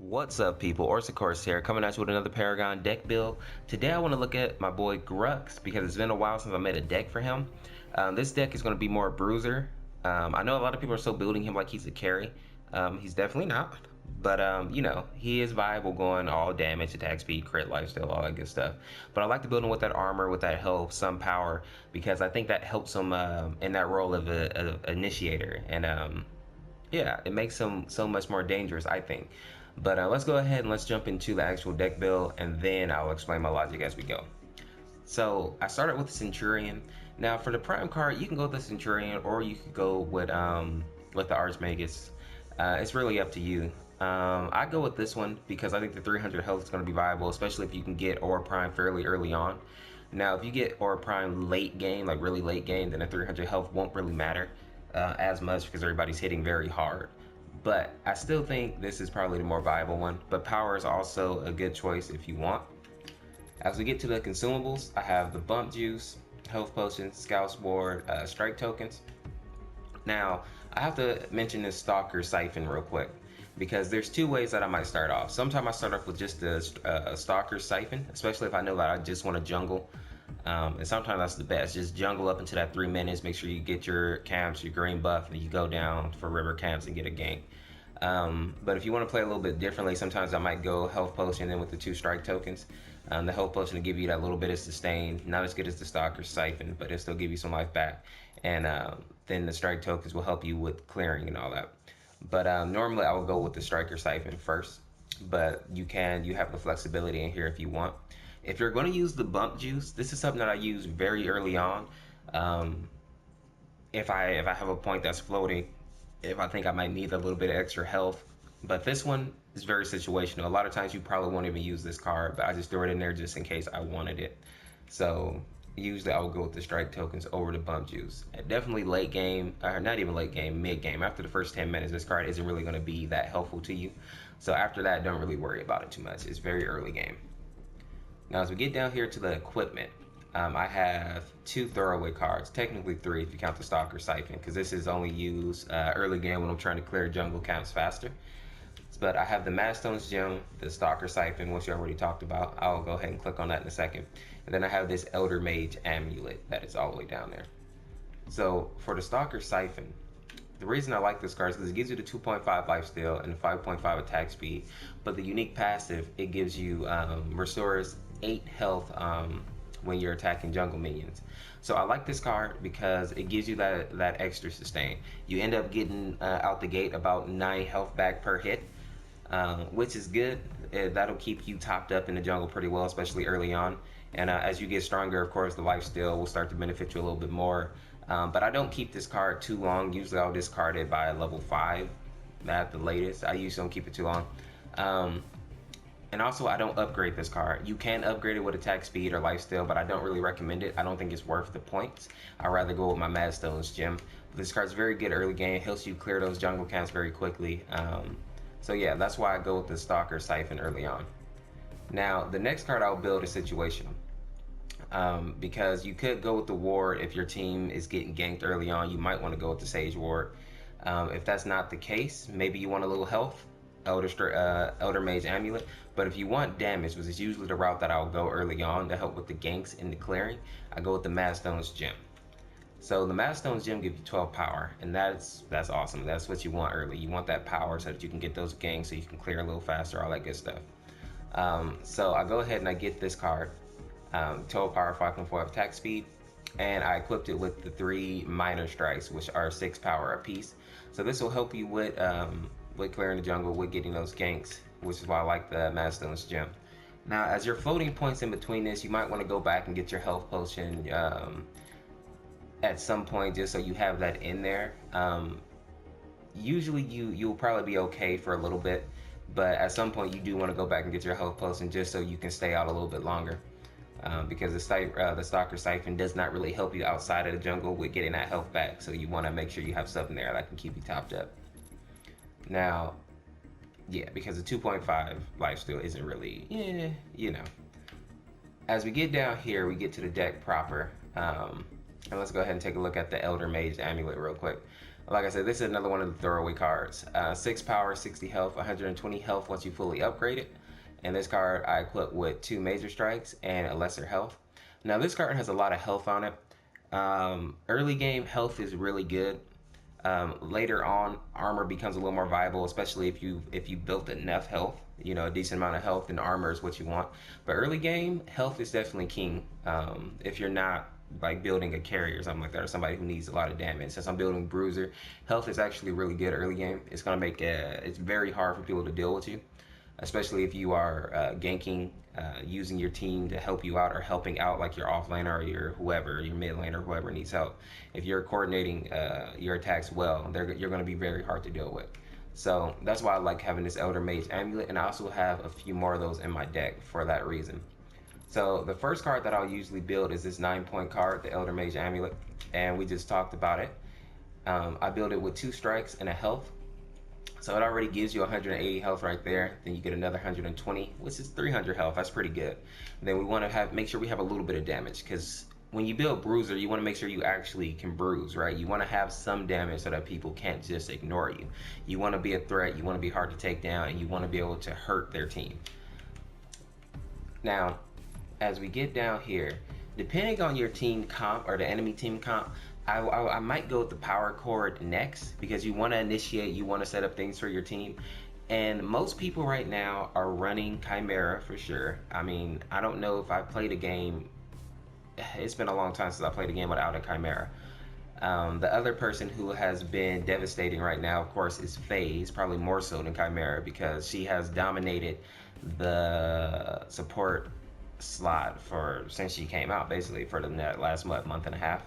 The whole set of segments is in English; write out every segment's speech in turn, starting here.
What's up, people? Orseofkorse here, coming at you with another Paragon deck build. Today I want to look at my boy Grux because it's been a while since I made a deck for him. This deck is going to be more Bruiser. I know a lot of people are still building him like he's a carry. He's definitely not, but you know, he is viable going all damage, attack speed, crit, lifesteal, all that good stuff. But I like to build him with that armor, with that health, some power, because I think that helps him in that role of an initiator, and yeah, it makes him so much more dangerous, I think. But let's go ahead and let's jump into the actual deck build, and then I'll explain my logic as we go. So I started with the Centurion. Now for the prime card, you can go with the Centurion, or you could go with the Archmagus. It's really up to you. I go with this one because I think the 300 health is going to be viable, especially if you can get Aura Prime fairly early on. Now if you get Aura Prime late game, like really late game, then the 300 health won't really matter as much because everybody's hitting very hard. But I still think this is probably the more viable one, but power is also a good choice if you want. As we get to the consumables, I have the bump juice, health potions, scout sword, strike tokens. Now I have to mention this stalker siphon real quick because there's two ways that I might start off. Sometimes I start off with just a stalker siphon, especially if I know that I just want to jungle. And sometimes that's the best. Just jungle up into that 3 minutes. Make sure you get your camps, your green buff, and you go down for river camps and get a gank. But if you want to play a little bit differently, sometimes I might go health potion then with the 2 strike tokens. The health potion will give you that little bit of sustain, not as good as the stalker siphon, but it'll still give you some life back. And then the strike tokens will help you with clearing and all that. But normally I will go with the striker siphon first, but you have the flexibility in here if you want. If you're going to use the bump juice, this is something that I use very early on. If I have a point that's floating, if I think I might need a little bit of extra health. But this one is very situational. A lot of times you probably won't even use this card, but I just throw it in there just in case I wanted it. So usually I will go with the strike tokens over the bump juice. And definitely late game, or not even late game, mid game. After the first 10 minutes, this card isn't really going to be that helpful to you. So after that, don't really worry about it too much. It's very early game. Now as we get down here to the equipment, I have 2 throwaway cards, technically 3 if you count the Stalker Siphon, because this is only used early game when I'm trying to clear jungle camps faster. But I have the Madstone's Gem, the Stalker Siphon, which you already talked about. I'll go ahead and click on that in a second. And then I have this Elder Mage Amulet that is all the way down there. So for the Stalker Siphon, the reason I like this card is because it gives you the 2.5 lifesteal and the 5.5 attack speed, but the unique passive, it gives you restores 8 health when you're attacking jungle minions. So I like this card because it gives you that extra sustain. You end up getting out the gate about 9 health back per hit, which is good. That'll keep you topped up in the jungle pretty well, especially early on. And as you get stronger, of course, the lifesteal will start to benefit you a little bit more. But I don't keep this card too long. Usually I'll discard it by level 5 at the latest. I usually don't keep it too long. And also I don't upgrade this card. You can upgrade it with attack speed or lifesteal, but I don't really recommend it. I don't think it's worth the points. I'd rather go with my Madstone's Gem. But this card's very good early game. Helps you clear those jungle camps very quickly. So yeah, that's why I go with the Stalker Siphon early on. Now the next card I'll build is situational. Because you could go with the ward if your team is getting ganked early on. You might want to go with the Sage ward. If that's not the case, maybe you want a little health, Elder Mage Amulet. But if you want damage, which is usually the route that I'll go early on to help with the ganks and the clearing, I go with the Madstone's Gem. So the Madstone's Gem gives you 12 power, and that's awesome. That's what you want early. You want that power so that you can get those ganks, so you can clear a little faster, all that good stuff. So I go ahead and I get this card. 12 power, 5.4 attack speed, and I equipped it with the 3 minor strikes, which are 6 power apiece. So this will help you with clearing the jungle, with getting those ganks, which is why I like the Madstone's Gem. Now as your floating points in between this, you might want to go back and get your health potion at some point, just so you have that in there. Usually you'll probably be okay for a little bit, but at some point you do want to go back and get your health potion just so you can stay out a little bit longer. Because the Stalker Siphon does not really help you outside of the jungle with getting that health back, so you want to make sure you have something there that can keep you topped up. Now, yeah, because the 2.5 lifesteal isn't really, you know. As we get down here, we get to the deck proper, and let's go ahead and take a look at the Elder Mage Amulet real quick. Like I said, this is another one of the throwaway cards. 6 power, 60 health, 120 health once you fully upgrade it. And this card I equip with 2 major strikes and a lesser health. Now this card has a lot of health on it. Early game health is really good. Later on, armor becomes a little more viable, especially if you built enough health. You know, a decent amount of health, and armor is what you want. But early game, health is definitely king. If you're not like building a carry or something like that, or somebody who needs a lot of damage. Since I'm building Bruiser, health is actually really good early game. It's gonna make it's very hard for people to deal with you, especially if you are ganking, using your team to help you out, or helping out like your offlaner or your whoever, your mid laner, whoever needs help. If you're coordinating your attacks well, you're going to be very hard to deal with. So that's why I like having this Elder Mage Amulet, and I also have a few more of those in my deck for that reason. So the first card that I'll usually build is this 9-point card, the Elder Mage Amulet, and we just talked about it. I build it with 2 strikes and a health. So it already gives you 180 health right there. Then you get another 120, which is 300 health. That's pretty good. And then we want to make sure we have a little bit of damage, because when you build Bruiser, you want to make sure you actually can bruise, right? You want to have some damage so that people can't just ignore you. You want to be a threat. You want to be hard to take down, and you want to be able to hurt their team. Now, as we get down here, depending on your team comp or the enemy team comp, I might go with the Power Chord next, because you want to initiate, you want to set up things for your team. And most people right now are running Khiamera for sure. I mean, I don't know if I've played a game. It's been a long time since I played a game without a Khiamera. The other person who has been devastating right now, of course, is FaZe, probably more so than Khiamera, because she has dominated the support slot since she came out, basically for the last month and a half.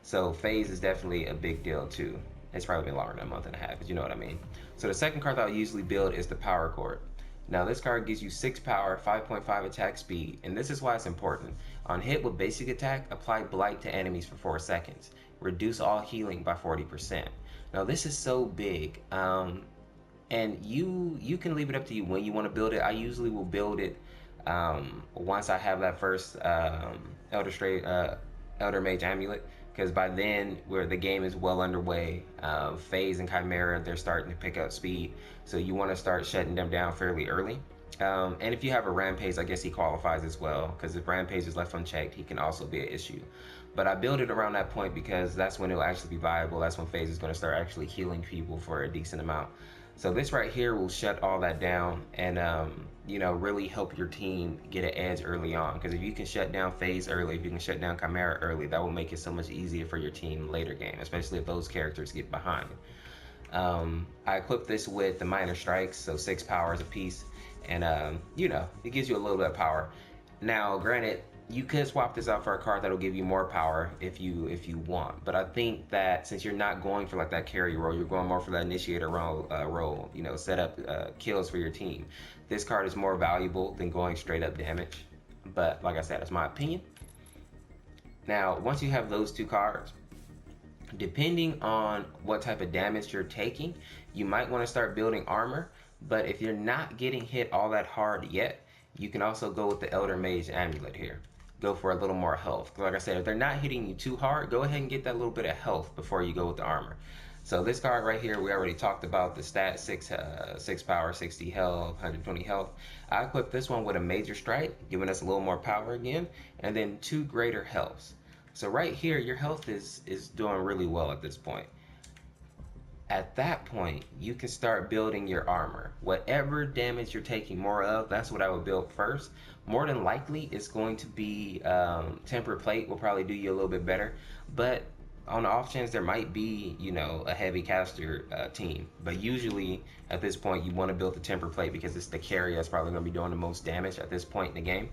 So FaZe is definitely a big deal too. It's probably been longer than a month and a half, but you know what I mean. So the second card that I'll usually build is the Power Chord. Now this card gives you 6 power, 5.5 attack speed, and this is why it's important. On hit with basic attack, apply blight to enemies for 4 seconds. Reduce all healing by 40%. Now this is so big, and you can leave it up to you when you want to build it. I usually will build it once I have that first Elder Mage Amulet, because by then the game is well underway. FaZe and Khiamera, they're starting to pick up speed, so you want to start shutting them down fairly early. And if you have a Rampage, I guess he qualifies as well, because if Rampage is left unchecked, he can also be an issue. But I build it around that point because that's when it'll actually be viable. That's when FaZe is going to start actually healing people for a decent amount. So this right here will shut all that down and you know, really help your team get an edge early on. Because if you can shut down FaZe early, if you can shut down Khiamera early, that will make it so much easier for your team later game, especially if those characters get behind. I equipped this with the minor strikes, so 6 powers a piece, and you know, it gives you a little bit of power. Now, granted, you could swap this out for a card that'll give you more power if you want, but I think that since you're not going for like that carry role, you're going more for that initiator role, you know, set up kills for your team. This card is more valuable than going straight up damage, but like I said, it's my opinion. Now, once you have those 2 cards, depending on what type of damage you're taking, you might want to start building armor. But if you're not getting hit all that hard yet, you can also go with the Elder Mage Amulet here. Go for a little more health. Like I said, if they're not hitting you too hard, go ahead and get that little bit of health before you go with the armor. So this card right here, we already talked about the stat, 6 power, 60 health, 120 health. I equipped this one with a major strike, giving us a little more power again, and then 2 greater healths. So right here, your health is doing really well at this point. At that point, you can start building your armor. Whatever damage you're taking more of, that's what I would build first. More than likely, it's going to be tempered plate will probably do you a little bit better. But on the off chance there might be, you know, a heavy caster team. But usually at this point, you want to build the tempered plate because it's the carry that's probably going to be doing the most damage at this point in the game.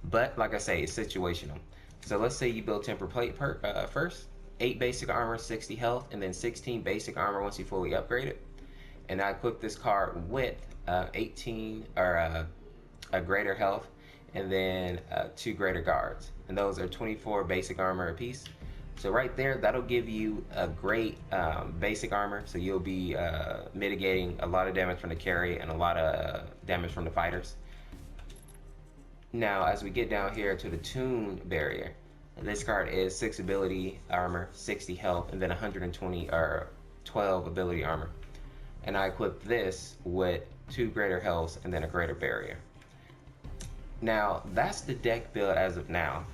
But like I say, it's situational. So let's say you build tempered plate first. 8 basic armor, 60 health, and then 16 basic armor once you fully upgrade it. And I equipped this card with 18 or a greater health, and then 2 greater guards. And those are 24 basic armor a piece. So right there, that'll give you a great basic armor. So you'll be mitigating a lot of damage from the carry and a lot of damage from the fighters. Now, as we get down here to the tune barrier, this card is 6 ability armor, 60 health, and then 120 or 12 ability armor. And I equip this with 2 greater health and then a greater barrier. Now, that's the deck build as of now.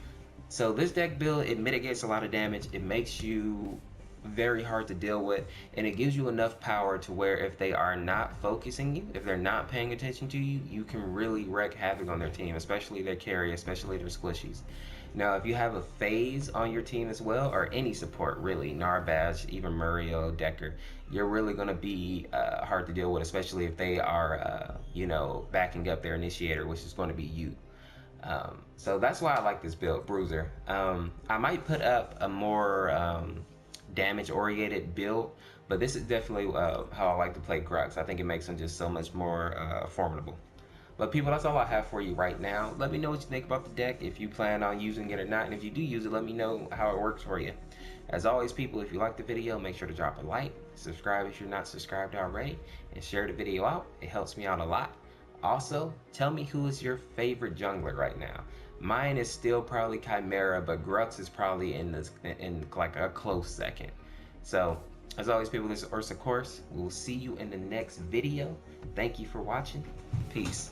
So this deck build, it mitigates a lot of damage. It makes you very hard to deal with, and it gives you enough power to where if they are not focusing you, if they're not paying attention to you, you can really wreak havoc on their team, especially their carry, especially their squishies. Now, if you have a phase on your team as well, or any support really, Narbash, even Muriel, Decker, you're really going to be hard to deal with, especially if they are, you know, backing up their initiator, which is going to be you. So that's why I like this build, Bruiser. I might put up a more damage-oriented build, but this is definitely how I like to play Grux. I think it makes them just so much more formidable. But people, that's all I have for you right now. Let me know what you think about the deck, if you plan on using it or not, and if you do use it, let me know how it works for you. As always, people, if you like the video, make sure to drop a like, subscribe if you're not subscribed already, and share the video out. It helps me out a lot. Also, tell me who is your favorite jungler right now. Mine is still probably Khiamera, but Grux is probably in like a close second. So, as always, people, this is Orseofkorse. We'll see you in the next video. Thank you for watching. Peace.